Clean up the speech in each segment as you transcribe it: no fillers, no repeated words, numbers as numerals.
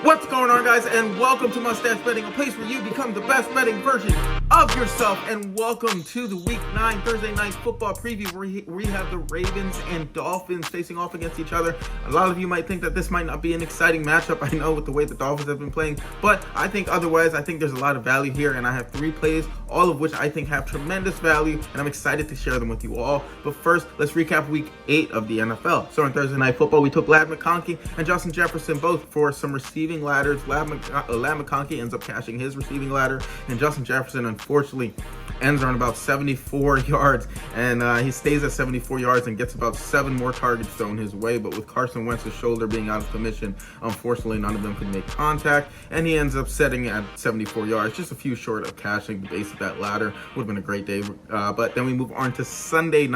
What's going on, guys, and welcome to Mustachebetting, a place where you become the best betting version of yourself. And welcome to the Week 9 Thursday Night Football preview, where we have the Ravens and Dolphins facing off against each other. A lot of you might think that this might not be an exciting matchup, I know, with the way the Dolphins have been playing, but I think otherwise. I think there's a lot of value here, and I have 3 plays, all of which I think have tremendous value, and I'm excited to share them with you all. But first, let's recap Week 8 of the NFL. So on Thursday Night Football, we took Ladd McConkey and Justin Jefferson both for some receiving ladders. Ladd McConkey ends up cashing his receiving ladder, and Justin Jefferson unfortunately ends on about 74 yards, and he stays at 74 yards and gets about 7 more targets thrown his way. But with Carson Wentz's shoulder being out of commission, unfortunately none of them could make contact, and he ends up setting at 74 yards, just a few short of cashing the base of that ladder. Would have been a great day. But then we move on to the Sunday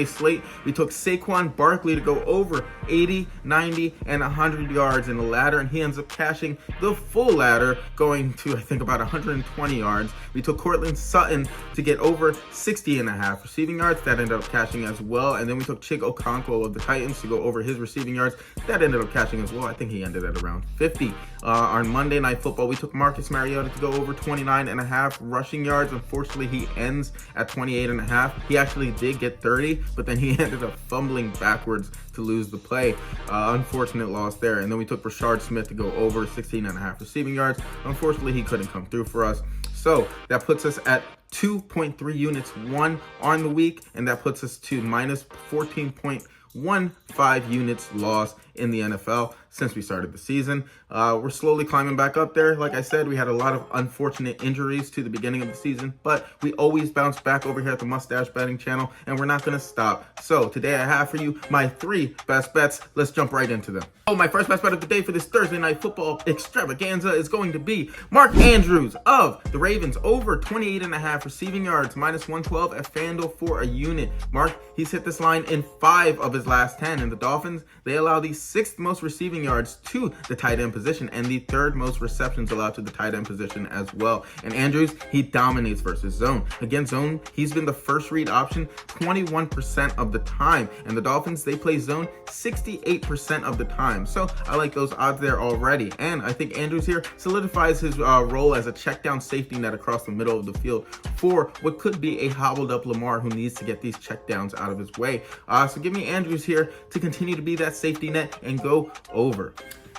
slate. We took Saquon Barkley to go over 80, 90, and 100 yards in the ladder, and he ends up cashing the full ladder, going to I think about 120 yards. We took Cortland Sutton to get over 60.5 receiving yards. That ended up cashing as well. And then we took Chig Okonkwo of the Titans to go over his receiving yards. That ended up cashing as well. I think he ended at around 50. On Monday Night Football, we took Marcus Mariota to go over 29.5 rushing yards. Unfortunately, he ends at 28.5. He actually did get 30, but then he ended up fumbling backwards to lose the play. Unfortunate loss there. And then we took Rashard Smith to go over 16.5 receiving yards. Unfortunately, he couldn't come through for us. So that puts us at 2.3 units won on the week, and that puts us to minus 14.15 units lost in the NFL since we started the season. We're slowly climbing back up there. Like I said, we had a lot of unfortunate injuries to the beginning of the season, but we always bounce back over here at the Mustache Betting channel, and we're not going to stop. So today I have for you my 3 best bets. Let's jump right into them. Oh, my first best bet of the day for this Thursday Night Football extravaganza is going to be Mark Andrews of the Ravens over 28.5 receiving yards, minus 112 at FanDuel for a unit. Mark, he's hit this line in 5 of his last 10, and the Dolphins, they allow the 6th most receiving yards to the tight end position and the 3rd most receptions allowed to the tight end position as well. And Andrews, he dominates versus zone. Against zone, he's been the first read option 21% of the time, and the Dolphins, they play zone 68% of the time. So I like those odds there already, and I think Andrews here solidifies his role as a check down safety net across the middle of the field for what could be a hobbled up Lamar who needs to get these check downs out of his way. So give me Andrews here to continue to be that safety net and go over.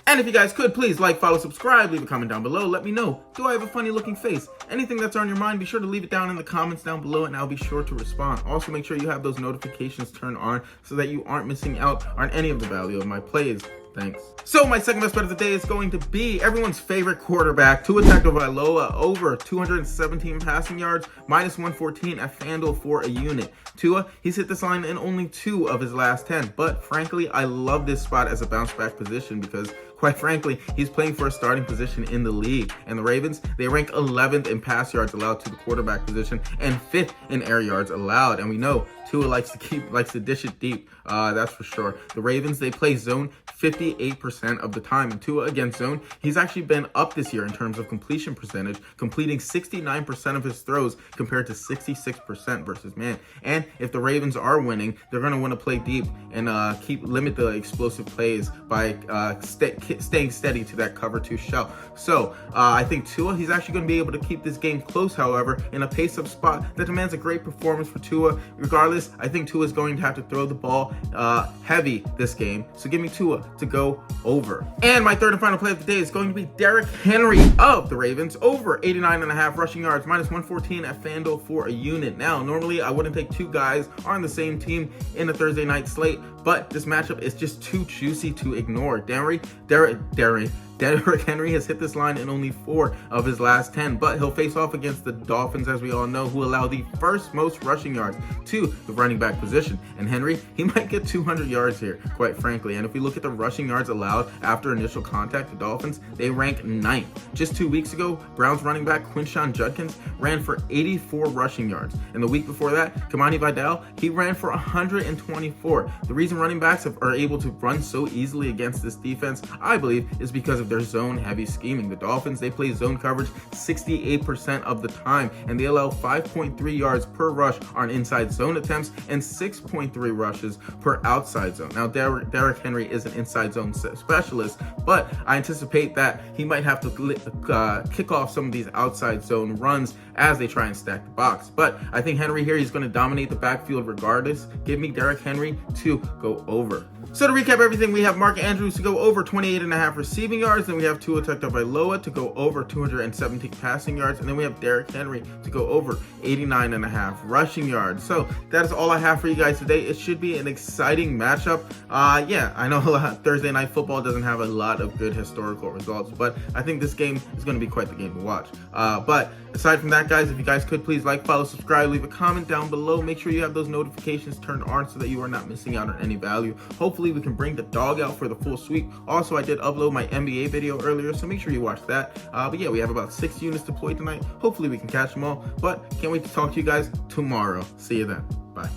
And if you guys could, please like, follow, subscribe, leave a comment down below. Let me know, do I have a funny looking face? Anything that's on your mind, be sure to leave it down in the comments down below, and I'll be sure to respond. Also, make sure you have those notifications turned on so that you aren't missing out on any of the value of my plays. Thanks. So my second best bet of the day is going to be everyone's favorite quarterback, Tua Tagovailoa, over 217 passing yards, minus 114 at FanDuel for a unit. Tua, he's hit this line in only 2 of his last 10, but frankly, I love this spot as a bounce back position because quite frankly, he's playing for a starting position in the league. And the Ravens, they rank 11th in pass yards allowed to the quarterback position and 5th in air yards allowed. And we know Tua likes to dish it deep. That's for sure. The Ravens, they play zone 58% of the time. And Tua against zone, he's actually been up this year in terms of completion percentage, completing 69% of his throws compared to 66% versus man. And if the Ravens are winning, they're going to want to play deep and limit the explosive plays by staying steady to that cover 2 shell. So I think Tua, he's actually going to be able to keep this game close, however, in a pace-up spot that demands a great performance for Tua. Regardless, I think Tua is going to have to throw the ball heavy this game. So give me Tua to go over. And my third and final play of the day is going to be Derrick Henry of the Ravens over 89.5 rushing yards, minus 114 at FanDuel for a unit. Now, normally I wouldn't take 2 guys on the same team in a Thursday night slate, but this matchup is just too juicy to ignore. Derrick Henry has hit this line in only 4 of his last 10, but he'll face off against the Dolphins, as we all know, who allow the 1st most rushing yards to the running back position. And Henry, he might get 200 yards here, quite frankly. And if we look at the rushing yards allowed after initial contact, the Dolphins, they rank 9th. Just 2 weeks ago, Browns running back Quinshon Judkins ran for 84 rushing yards. And the week before that, Kamani Vidal, he ran for 124. The reason running backs are able to run so easily against this defense, I believe, is because of their zone-heavy scheming. The Dolphins, they play zone coverage 68% of the time, and they allow 5.3 yards per rush on inside zone attempts and 6.3 rushes per outside zone. Now, Derrick Henry is an inside zone specialist, but I anticipate that he might have to kick off some of these outside zone runs as they try and stack the box. But I think Henry here, he's going to dominate the backfield regardless. Give me Derrick Henry to go over. So to recap everything, we have Mark Andrews to go over 28.5 receiving yards. Then we have Tua Tagovailoa to go over 217 passing yards. And then we have Derrick Henry to go over 89.5 rushing yards. So that is all I have for you guys today. It should be an exciting matchup. Yeah, I know Thursday Night Football doesn't have a lot of good historical results, but I think this game is going to be quite the game to watch. But aside from that, guys, if you guys could please like, follow, subscribe, leave a comment down below. Make sure you have those notifications turned on so that you are not missing out on any value. Hopefully we can bring the dog out for the full sweep. Also, I did upload my NBA video earlier, so make sure you watch that. But yeah, we have about 6 units deployed tonight. Hopefully we can catch them all, but can't wait to talk to you guys tomorrow. See you then. Bye.